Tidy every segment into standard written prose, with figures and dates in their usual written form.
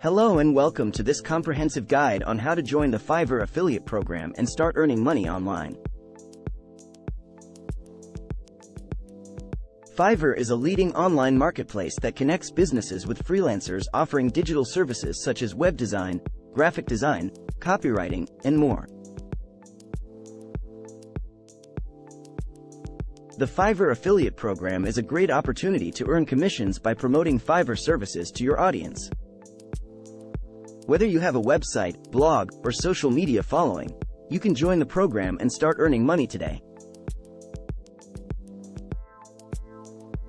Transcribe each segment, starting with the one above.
Hello and welcome to this comprehensive guide on how to join the Fiverr affiliate program and start earning money online. Fiverr is a leading online marketplace that connects businesses with freelancers offering digital services such as web design, graphic design, copywriting, and more. The Fiverr affiliate program is a great opportunity to earn commissions by promoting Fiverr services to your audience. Whether you have a website, blog, or social media following, you can join the program and start earning money today.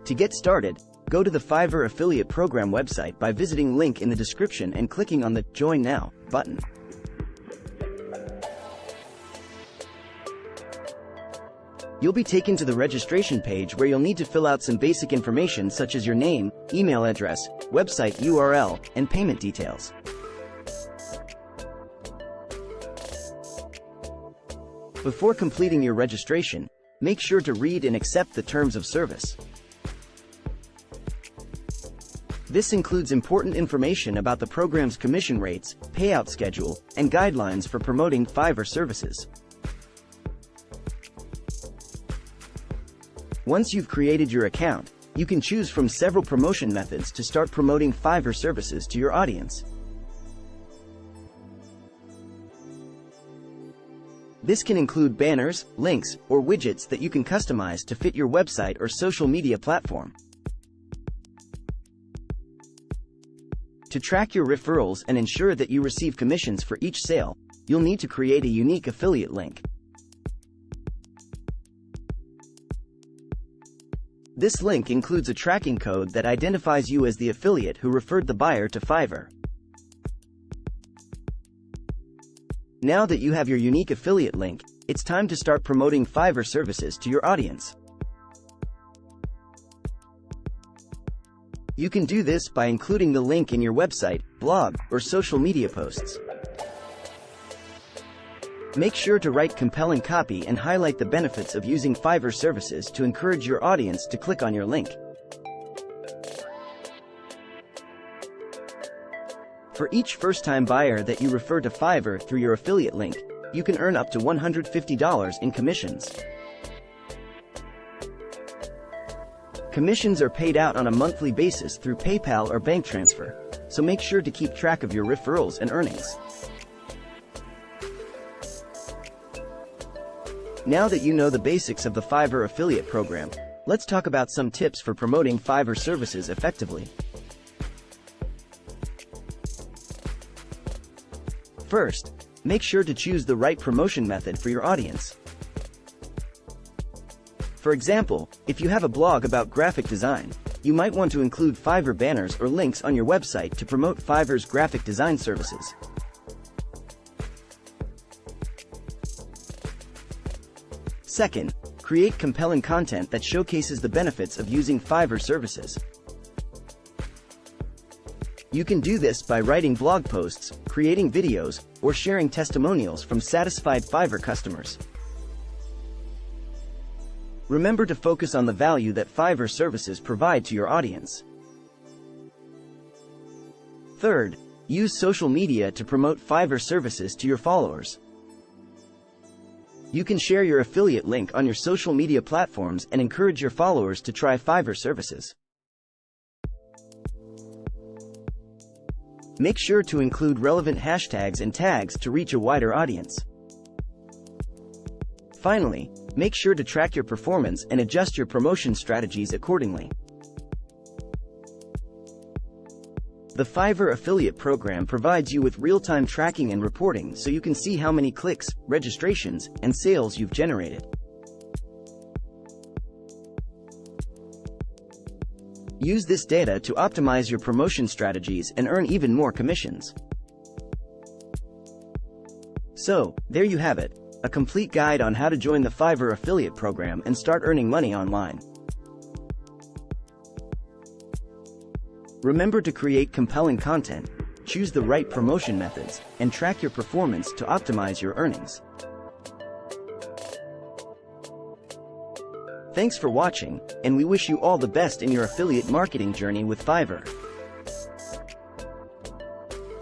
To get started, go to the Fiverr affiliate program website by visiting link in the description and clicking on the Join Now button. You'll be taken to the registration page where you'll need to fill out some basic information such as your name, email address, website URL, and payment details. Before completing your registration, make sure to read and accept the terms of service. This includes important information about the program's commission rates, payout schedule, and guidelines for promoting Fiverr services. Once you've created your account, you can choose from several promotion methods to start promoting Fiverr services to your audience. This can include banners, links, or widgets that you can customize to fit your website or social media platform. To track your referrals and ensure that you receive commissions for each sale, you'll need to create a unique affiliate link. This link includes a tracking code that identifies you as the affiliate who referred the buyer to Fiverr. Now that you have your unique affiliate link, it's time to start promoting Fiverr services to your audience. You can do this by including the link in your website, blog, or social media posts. Make sure to write compelling copy and highlight the benefits of using Fiverr services to encourage your audience to click on your link. For each first-time buyer that you refer to Fiverr through your affiliate link, you can earn up to $150 in commissions. Commissions are paid out on a monthly basis through PayPal or bank transfer, so make sure to keep track of your referrals and earnings. Now that you know the basics of the Fiverr affiliate program, let's talk about some tips for promoting Fiverr services effectively. First, make sure to choose the right promotion method for your audience. For example, if you have a blog about graphic design, you might want to include Fiverr banners or links on your website to promote Fiverr's graphic design services. Second, create compelling content that showcases the benefits of using Fiverr services. You can do this by writing blog posts, creating videos, or sharing testimonials from satisfied Fiverr customers. Remember to focus on the value that Fiverr services provide to your audience. Third, use social media to promote Fiverr services to your followers. You can share your affiliate link on your social media platforms and encourage your followers to try Fiverr services. Make sure to include relevant hashtags and tags to reach a wider audience. Finally, make sure to track your performance and adjust your promotion strategies accordingly. The Fiverr affiliate program provides you with real-time tracking and reporting so you can see how many clicks, registrations, and sales you've generated. Use this data to optimize your promotion strategies and earn even more commissions. So, there you have it, a complete guide on how to join the Fiverr affiliate program and start earning money online. Remember to create compelling content, choose the right promotion methods, and track your performance to optimize your earnings. Thanks for watching, and we wish you all the best in your affiliate marketing journey with Fiverr.